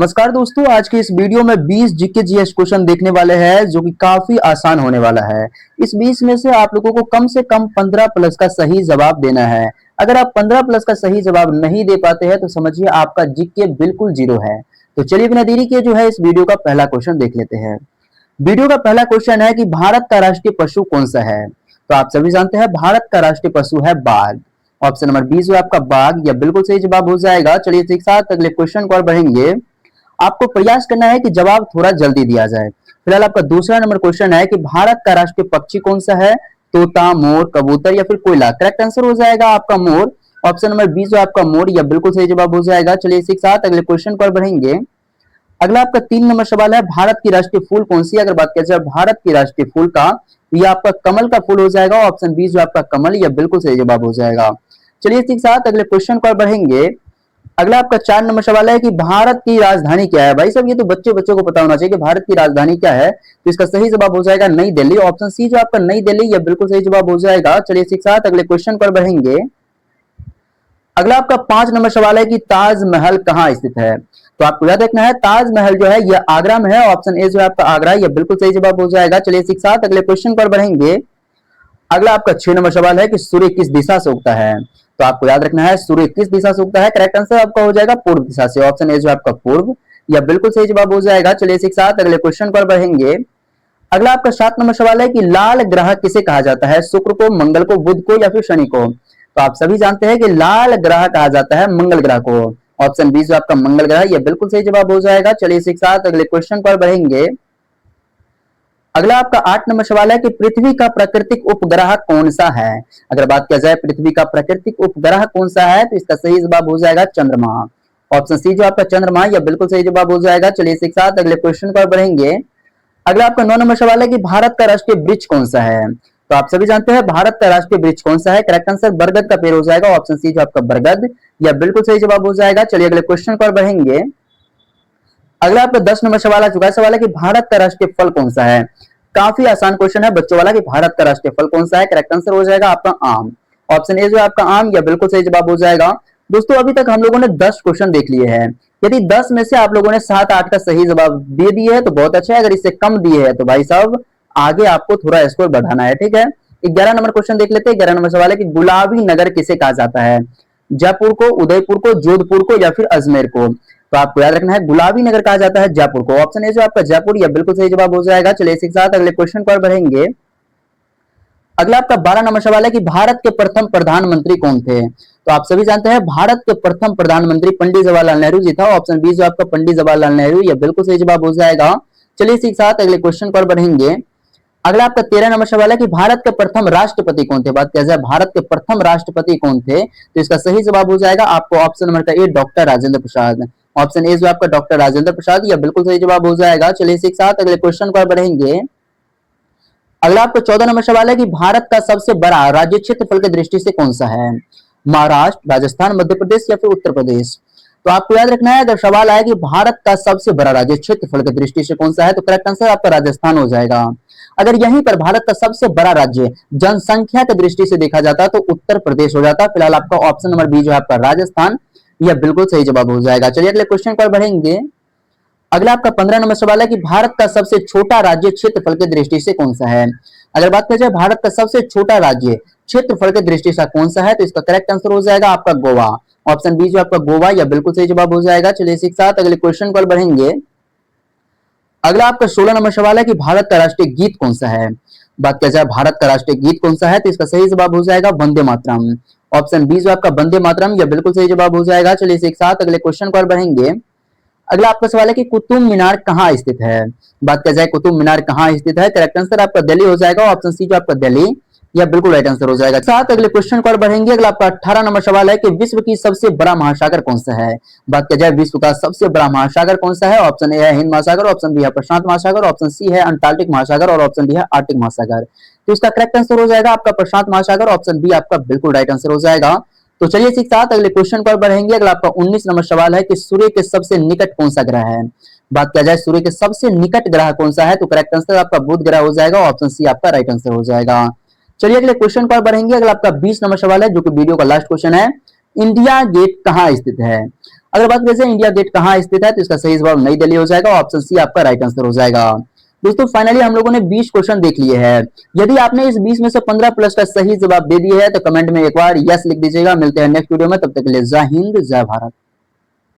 नमस्कार दोस्तों, आज के इस वीडियो में 20 जीके जीएस क्वेश्चन देखने वाले हैं जो कि काफी आसान होने वाला है। इस 20 में से आप लोगों को कम से कम 15 प्लस का सही जवाब देना है। अगर आप 15 प्लस का सही जवाब नहीं दे पाते हैं तो समझिए आपका जीके बिल्कुल जीरो है। तो चलिए बिना देरी किए जो है इस वीडियो का पहला क्वेश्चन देख लेते हैं। वीडियो का पहला क्वेश्चन है कि भारत का राष्ट्रीय पशु कौन सा है। तो आप सभी जानते हैं भारत का राष्ट्रीय पशु है बाघ। ऑप्शन नंबर 20 जो आपका बाघ, यह बिल्कुल सही जवाब हो जाएगा। चलिए एक साथ अगले क्वेश्चन को और बढ़ेंगे। आपको प्रयास करना है कि जवाब थोड़ा जल्दी दिया जाए। फिलहाल आपका दूसरा नंबर क्वेश्चन है कि भारत का राष्ट्रीय पक्षी कौन सा है। तोता, मोर, कबूतर या फिर कोयला। करेक्ट आंसर हो जाएगा आपका मोर। ऑप्शन नंबर 20 जो आपका मोर, यह बिल्कुल सही जवाब हो जाएगा। चलिए इसी के साथ अगले क्वेश्चन पर बढ़ेंगे। अगला आपका 3 नंबर सवाल है, भारत की राष्ट्रीय फूल कौन सी है। अगर बात किया जाए भारत की राष्ट्रीय फूल का, यह आपका कमल का फूल हो जाएगा। ऑप्शन 20 जो आपका कमल, यह बिल्कुल सही जवाब हो जाएगा। चलिए इसी के साथ अगले क्वेश्चन पर बढ़ेंगे। अगला आपका 4 नंबर सवाल है कि भारत की राजधानी क्या है। भाई साहब ये तो बच्चों को पता होना चाहिए कि भारत की राजधानी क्या है। तो इसका सही जवाब हो जाएगा नई दिल्ली। ऑप्शन सी जो आपका नई दिल्ली, यह बिल्कुल सही जवाब हो जाएगा। चलिए इसी के साथ अगले क्वेश्चन पर बढ़ेंगे। अगला आपका 5 नंबर सवाल है कि ताजमहल कहाँ स्थित है। तो आपको याद रखना है ताजमहल जो है यह आगरा में है। ऑप्शन ए जो आपका आगरा, यह बिल्कुल सही जवाब हो जाएगा। चलिए इसी के साथ अगले क्वेश्चन पर बढ़ेंगे। अगला आपका 6 नंबर सवाल है कि सूर्य किस दिशा से उगता है। तो आपको याद रखना है सूर्य किस दिशा से उगता है। करेक्ट आंसर आपका हो जाएगा पूर्व दिशा से। ऑप्शन ए जो आपका पूर्व, यह बिल्कुल सही जवाब हो जाएगा। चलिए इसी के साथ अगले क्वेश्चन पर बढ़ेंगे। अगला आपका 7 नंबर सवाल है कि लाल ग्रह किसे कहा जाता है। शुक्र को, मंगल को, बुध को या फिर शनि को। तो आप सभी जानते हैं कि लाल ग्रह कहा जाता है मंगल ग्रह को। ऑप्शन 20 जो आपका मंगल ग्रह, यह बिल्कुल सही जवाब हो जाएगा। चलिए इसी के साथ अगले क्वेश्चन पर बढ़ेंगे। अगला आपका 8 नंबर सवाल है कि पृथ्वी का प्राकृतिक उपग्रह कौन सा है। अगर बात किया जाए पृथ्वी का प्राकृतिक उपग्रह कौन सा है तो इसका सही जवाब हो जाएगा चंद्रमा। ऑप्शन सी जो आपका चंद्रमा, यह बिल्कुल सही जवाब हो जाएगा। चलिए इसी के साथ अगले क्वेश्चन पर बढ़ेंगे। अगला आपका 9 नंबर सवाल है कि भारत का राष्ट्रीय वृक्ष कौन सा है। तो आप सभी जानते हैं भारत का राष्ट्रीय वृक्ष कौन सा है। करेक्ट आंसर बरगद का पेड़ हो जाएगा। ऑप्शन सी जो आपका बरगद, यह बिल्कुल सही जवाब हो जाएगा। चलिए अगले क्वेश्चन पर बढ़ेंगे। अगला आपका 10 नंबर सवाल आ चुका है। सवाल है कि भारत का राष्ट्रीय फल कौन सा है। काफी आसान क्वेश्चन है बच्चों वाला कि भारत का राष्ट्रीय फल कौन सा है। करेक्ट आंसर हो जाएगा आपका आम। ऑप्शन ए जो आपका आम, यह बिल्कुल सही जवाब हो जाएगा। दोस्तों अभी तक हम लोगों ने 10 क्वेश्चन देख लिए हैं। यदि 10 में से आप लोगों ने 7-8 का सही जवाब दे दिए है तो बहुत अच्छा है। अगर इससे कम दिए है तो भाई साहब आगे आपको थोड़ा स्कोर बढ़ाना है, ठीक है। 11 नंबर क्वेश्चन देख लेते हैं। 11 नंबर सवाल है कि गुलाबी नगर किसे कहा जाता है। जयपुर को, उदयपुर को, जोधपुर को या फिर अजमेर को। तो आपको याद रखना है गुलाबी नगर कहा जाता है जयपुर को। ऑप्शन ए जो आपका जयपुर, यह बिल्कुल सही जवाब हो जाएगा। चलिए इसी के साथ अगले क्वेश्चन पर बढ़ेंगे। अगला आपका 12 नंबर सवाल है कि भारत के प्रथम प्रधानमंत्री कौन थे। तो आप सभी जानते हैं भारत के प्रथम प्रधानमंत्री पंडित जवाहरलाल नेहरू जी था। ऑप्शन बी जो आपका पंडित जवाहरलाल नेहरू, यह बिल्कुल सही जवाब हो जाएगा। चलिए इसी के साथ अगले क्वेश्चन पर बढ़ेंगे। अगला आपका 13 नंबर सवाल है कि भारत के प्रथम राष्ट्रपति कौन थे। बात किया जाए भारत के प्रथम राष्ट्रपति कौन थे तो इसका सही जवाब हो जाएगा आपको ऑप्शन नंबर का A, doctor Rajendra Prasad. Option A जो आपका डॉक्टर राजेंद्र प्रसाद, यह बिल्कुल सही जवाब हो जाएगा। चलिए इसी के साथ अगले क्वेश्चन पर बढ़ेंगे। अगला आपका 14 नंबर सवाल है कि भारत का सबसे बड़ा राज्य क्षेत्रफल की दृष्टि से कौन सा है। महाराष्ट्र, राजस्थान, मध्य प्रदेश या फिर उत्तर प्रदेश। तो आपको याद रखना है अगर सवाल आया कि भारत का सबसे बड़ा राज्य क्षेत्रफल की दृष्टि से कौन सा है तो करेक्ट आंसर आपका राजस्थान हो जाएगा। अगर यहीं पर भारत का सबसे बड़ा राज्य जनसंख्या की दृष्टि से देखा जाता तो उत्तर प्रदेश हो जाता। फिलहाल आपका ऑप्शन नंबर बी जो है आपका राजस्थान, यह बिल्कुल सही जवाब हो जाएगा। चलिए अगले क्वेश्चन पर बढ़ेंगे। अगला आपका 15 नंबर सवाल है कि भारत का सबसे छोटा राज्य क्षेत्रफल की दृष्टि से कौन सा है। अगर बात की जाए भारत का सबसे छोटा राज्य क्षेत्रफल की दृष्टि से कौन सा है तो इसका करेक्ट आंसर हो जाएगा आपका गोवा। ऑप्शन बी जो आपका गोवा, यह बिल्कुल सही जवाब हो जाएगा। चलिए इसी के साथ अगले क्वेश्चन पर बढ़ेंगे। अगला आपका 16 नंबर सवाल है कि भारत का राष्ट्रीय गीत कौन सा है। बात किया जाए भारत का राष्ट्रीय गीत कौन सा है तो इसका सही जवाब हो जाएगा वंदे मातरम। ऑप्शन बी जो आपका वंदे मातरम, यह बिल्कुल सही जवाब हो जाएगा। चलिए इसी के साथ अगले क्वेश्चन पर बढ़ेंगे। अगला आपका सवाल है कि कुतुब मीनार कहाँ स्थित है। बात किया जाए कुतुब मीनार कहाँ स्थित है, करेक्ट आंसर आपका दिल्ली हो जाएगा। ऑप्शन सी जो आपका दिल्ली, यह बिल्कुल राइट आंसर हो जाएगा। साथ अगले क्वेश्चन पर बढ़ेंगे। अगला आपका 18 नंबर सवाल है कि विश्व की सबसे बड़ा महासागर कौन सा है। बात किया जाए विश्व का सबसे बड़ा महासागर कौन सा है। ऑप्शन ए है हिंद महासागर, ऑप्शन बी है प्रशांत महासागर, ऑप्शन सी है अंटार्कटिक महासागर और ऑप्शन डी है आर्कटिक महासागर। तो इसका करेक्ट आंसर हो जाएगा आपका प्रशांत महासागर। ऑप्शन बी आपका बिल्कुल राइट आंसर हो जाएगा। तो चलिए इसी के साथ अगले क्वेश्चन पर बढ़ेंगे। अगला आपका 19 नंबर सवाल है कि सूर्य के सबसे निकट कौन सा ग्रह है। बात किया जाए सूर्य के सबसे निकट ग्रह कौन सा है तो करेक्ट आंसर आपका बुध ग्रह हो जाएगा। ऑप्शन सी आपका राइट आंसर हो जाएगा। चलिए अगले क्वेश्चन पर बढ़ेंगे। अगला आपका 20 नंबर सवाल है जो कि वीडियो का लास्ट क्वेश्चन है। इंडिया गेट कहाँ स्थित है। अगर बात करें इंडिया गेट कहाँ स्थित है, तो इसका सही जवाब नई दिल्ली हो जाएगा। ऑप्शन सी आपका राइट आंसर हो जाएगा। दोस्तों फाइनली हम लोगों ने 20 क्वेश्चन देख लिए हैं। यदि आपने इस 20 में से 15 प्लस का सही जवाब दे दिया है तो कमेंट में एक बार यस लिख दीजिएगा। मिलते हैं नेक्स्ट वीडियो में, तब तक के लिए जय हिंद जय भारत।